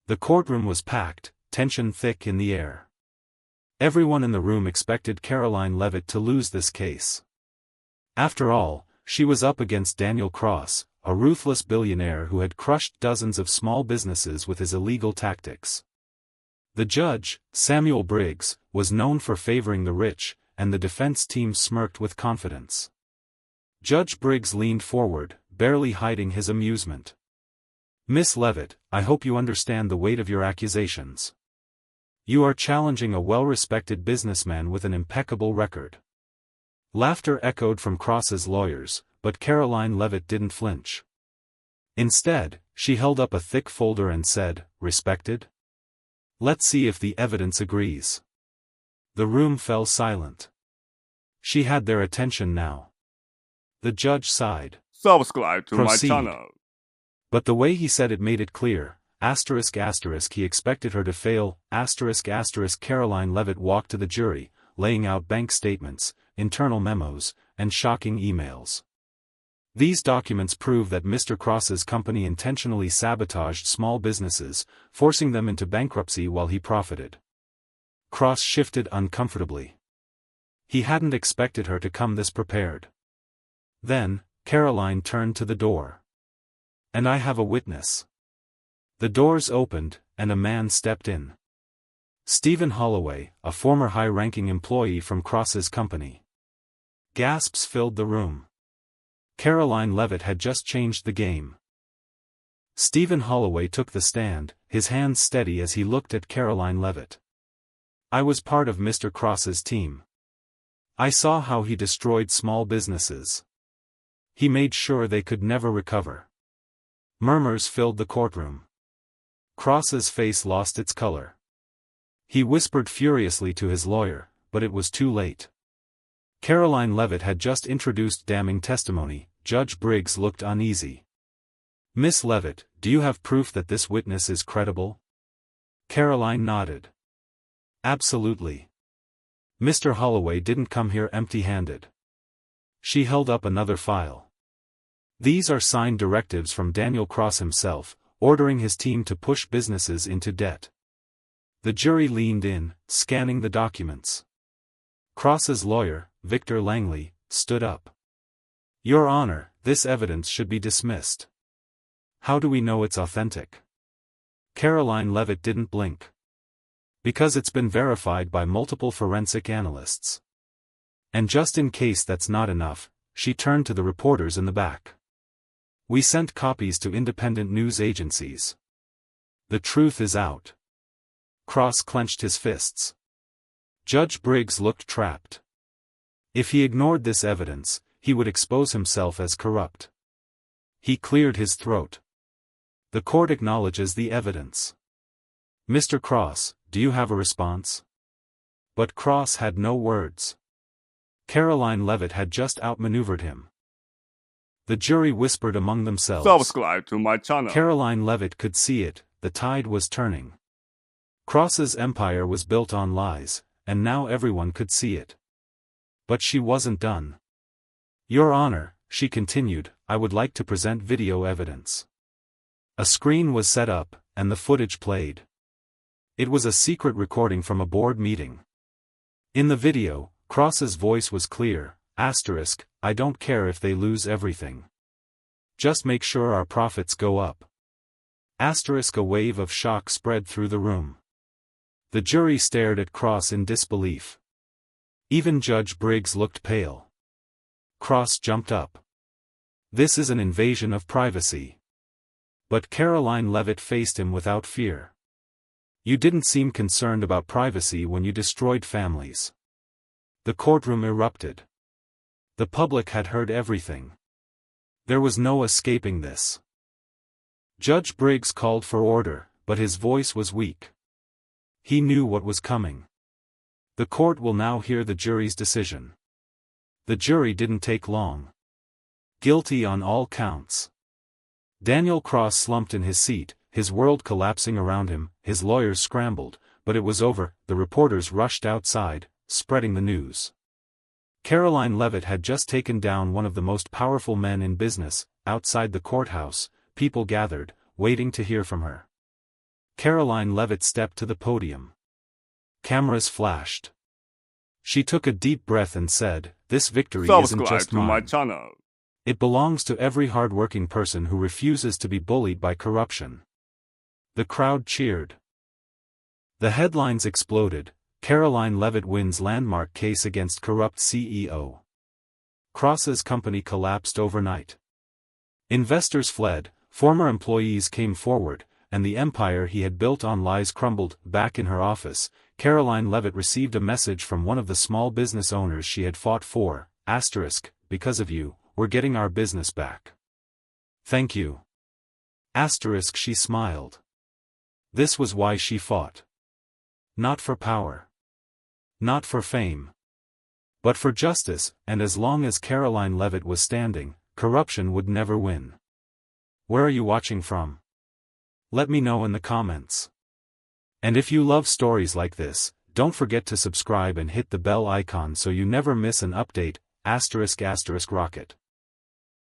The courtroom was packed, tension thick in the air. Everyone in the room expected Karoline Leavitt to lose this case. After all, she was up against Daniel Cross, a ruthless billionaire who had crushed dozens of small businesses with his illegal tactics. The judge, Samuel Briggs, was known for favoring the rich, and the defense team smirked with confidence. Judge Briggs leaned forward, barely hiding his amusement. "Miss Leavitt, I hope you understand the weight of your accusations. You are challenging a well-respected businessman with an impeccable record." Laughter echoed from Cross's lawyers, but Karoline Leavitt didn't flinch. Instead, she held up a thick folder and said, "Respected? Let's see if the evidence agrees." The room fell silent. She had their attention now. The judge sighed. Subscribe to Proceed. my channel. But the way he said it made it clear. He expected her to fail. Karoline Leavitt walked to the jury, laying out bank statements, internal memos, and shocking emails. These documents prove that Mr. Cross's company intentionally sabotaged small businesses, forcing them into bankruptcy while he profited. Cross shifted uncomfortably. He hadn't expected her to come this prepared. Then, Karoline turned to the door. "And I have a witness." The doors opened, and a man stepped in. Stephen Holloway, a former high-ranking employee from Cross's company. Gasps filled the room. Karoline Leavitt had just changed the game. Stephen Holloway took the stand, his hands steady as he looked at Karoline Leavitt. "I was part of Mr. Cross's team. I saw how he destroyed small businesses. He made sure they could never recover." Murmurs filled the courtroom. Cross's face lost its color. He whispered furiously to his lawyer, but it was too late. Karoline Leavitt had just introduced damning testimony. Judge Briggs looked uneasy. "Miss Leavitt, do you have proof that this witness is credible?" Karoline nodded. "Absolutely. Mr. Holloway didn't come here empty-handed." She held up another file. "These are signed directives from Daniel Cross himself, ordering his team to push businesses into debt." The jury leaned in, scanning the documents. Cross's lawyer, Victor Langley, stood up. "Your Honor, this evidence should be dismissed." "How do we know it's authentic?" Karoline Leavitt didn't blink. "Because it's been verified by multiple forensic analysts. And just in case that's not enough," she turned to the reporters in the back. "We sent copies to independent news agencies. The truth is out." Cross clenched his fists. Judge Briggs looked trapped. If he ignored this evidence, he would expose himself as corrupt. He cleared his throat. "The court acknowledges the evidence. Mr. Cross, do you have a response?" But Cross had no words. Karoline Leavitt had just outmaneuvered him. The jury whispered among themselves. Subscribe to my channel. Karoline Leavitt could see it, the tide was turning. Cross's empire was built on lies, and now everyone could see it. But she wasn't done. "Your Honor," she continued, "I would like to present video evidence." A screen was set up, and the footage played. It was a secret recording from a board meeting. In the video, Cross's voice was clear. "I don't care if they lose everything. Just make sure our profits go up." A wave of shock spread through the room. The jury stared at Cross in disbelief. Even Judge Briggs looked pale. Cross jumped up. "This is an invasion of privacy." But Karoline Leavitt faced him without fear. "You didn't seem concerned about privacy when you destroyed families." The courtroom erupted. The public had heard everything. There was no escaping this. Judge Briggs called for order, but his voice was weak. He knew what was coming. The court will now hear the jury's decision. The jury didn't take long. Guilty on all counts. Daniel Cross slumped in his seat, his world collapsing around him. His lawyers scrambled, but it was over. The reporters rushed outside, spreading the news. Karoline Leavitt had just taken down one of the most powerful men in business. Outside the courthouse, people gathered, waiting to hear from her. Karoline Leavitt stepped to the podium. Cameras flashed. She took a deep breath and said, "This victory isn't Subscribe just to my mine. channel. It belongs to every hard-working person who refuses to be bullied by corruption." The crowd cheered. The headlines exploded. Karoline Leavitt wins landmark case against corrupt CEO. Cross's company collapsed overnight. Investors fled, former employees came forward, and the empire he had built on lies crumbled. Back in her office, Karoline Leavitt received a message from one of the small business owners she had fought for, *, "Because of you, we're getting our business back. Thank you." She smiled. This was why she fought. Not for power. Not for fame. But for justice, and as long as Karoline Leavitt was standing, corruption would never win. Where are you watching from? Let me know in the comments. And if you love stories like this, don't forget to subscribe and hit the bell icon so you never miss an update. ***Rocket